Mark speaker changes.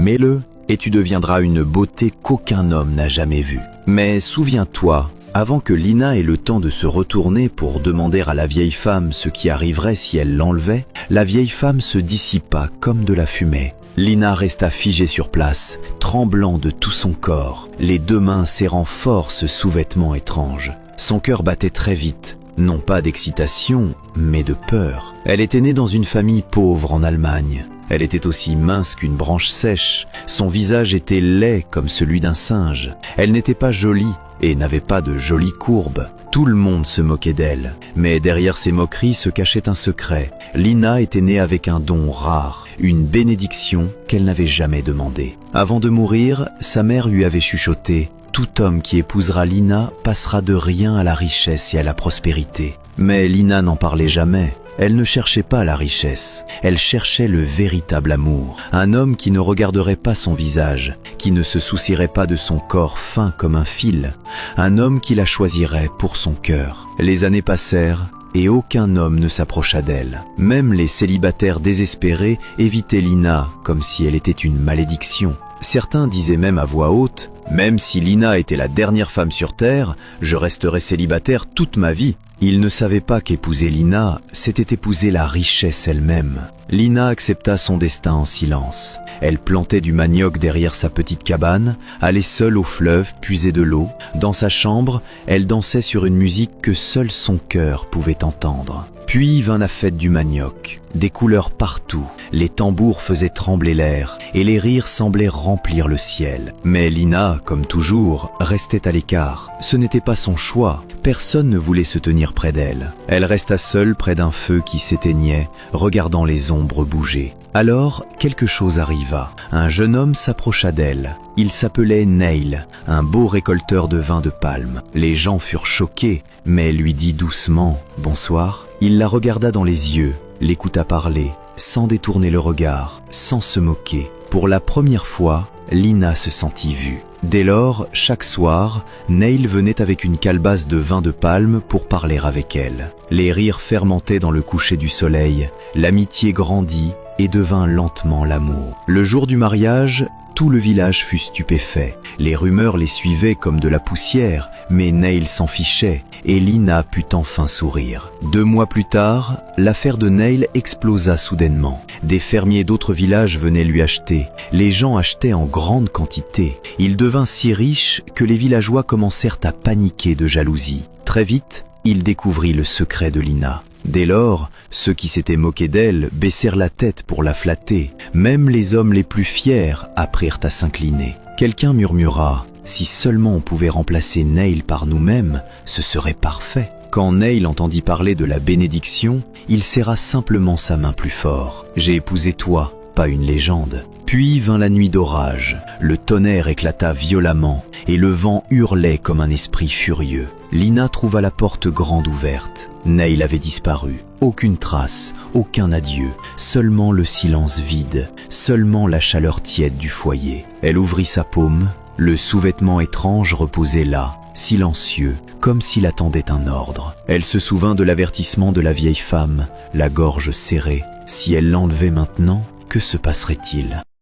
Speaker 1: Mets-le et tu deviendras une beauté qu'aucun homme n'a jamais vue. Mais souviens-toi, avant que Lina ait le temps de se retourner pour demander à la vieille femme ce qui arriverait si elle l'enlevait, la vieille femme se dissipa comme de la fumée. Lina resta figée sur place, tremblant de tout son corps, les deux mains serrant fort ce sous-vêtement étrange. Son cœur battait très vite, non pas d'excitation, mais de peur. Elle était née dans une famille pauvre en Allemagne. Elle était aussi mince qu'une branche sèche, son visage était laid comme celui d'un singe. Elle n'était pas jolie et n'avait pas de jolies courbes. Tout le monde se moquait d'elle, mais derrière ces moqueries se cachait un secret. Lina était née avec un don rare, une bénédiction qu'elle n'avait jamais demandée. Avant de mourir, sa mère lui avait chuchoté « Tout homme qui épousera Lina passera de rien à la richesse et à la prospérité ». Mais Lina n'en parlait jamais. Elle ne cherchait pas la richesse, elle cherchait le véritable amour. Un homme qui ne regarderait pas son visage, qui ne se soucierait pas de son corps fin comme un fil. Un homme qui la choisirait pour son cœur. Les années passèrent et aucun homme ne s'approcha d'elle. Même les célibataires désespérés évitaient Lina comme si elle était une malédiction. Certains disaient même à voix haute « Même si Lina était la dernière femme sur terre, je resterai célibataire toute ma vie ». Ils ne savaient pas qu'épouser Lina, c'était épouser la richesse elle-même. Lina accepta son destin en silence. Elle plantait du manioc derrière sa petite cabane, allait seule au fleuve puiser de l'eau. Dans sa chambre, elle dansait sur une musique que seul son cœur pouvait entendre. Puis vint la fête du manioc, des couleurs partout, les tambours faisaient trembler l'air et les rires semblaient remplir le ciel. Mais Lina, comme toujours, restait à l'écart. Ce n'était pas son choix, personne ne voulait se tenir près d'elle. Elle resta seule près d'un feu qui s'éteignait, regardant les ombres bouger. Alors, quelque chose arriva. Un jeune homme s'approcha d'elle. Il s'appelait Neil, un beau récolteur de vin de palme. Les gens furent choqués, mais lui dit doucement « Bonsoir ». Il la regarda dans les yeux, l'écouta parler, sans détourner le regard, sans se moquer. Pour la première fois, Lina se sentit vue. Dès lors, chaque soir, Neil venait avec une calebasse de vin de palme pour parler avec elle. Les rires fermentaient dans le coucher du soleil, l'amitié grandit et devint lentement l'amour. Le jour du mariage, tout le village fut stupéfait. Les rumeurs les suivaient comme de la poussière, mais Neil s'en fichait et Lina put enfin sourire. 2 mois plus tard, l'affaire de Neil explosa soudainement. Des fermiers d'autres villages venaient lui acheter. Les gens achetaient en grande quantité. Il devint si riche que les villageois commencèrent à paniquer de jalousie. Très vite, il découvrit le secret de Lina. Dès lors, ceux qui s'étaient moqués d'elle baissèrent la tête pour la flatter. Même les hommes les plus fiers apprirent à s'incliner. Quelqu'un murmura « Si seulement on pouvait remplacer Neil par nous-mêmes, ce serait parfait ». Quand Neil entendit parler de la bénédiction, il serra simplement sa main plus fort. « J'ai épousé toi, pas une légende ». Puis vint la nuit d'orage, le tonnerre éclata violemment et le vent hurlait comme un esprit furieux. Lina trouva la porte grande ouverte. Neil avait disparu. Aucune trace, aucun adieu, seulement le silence vide, seulement la chaleur tiède du foyer. Elle ouvrit sa paume, le sous-vêtement étrange reposait là, silencieux, comme s'il attendait un ordre. Elle se souvint de l'avertissement de la vieille femme, la gorge serrée. Si elle l'enlevait maintenant, que se passerait-il ?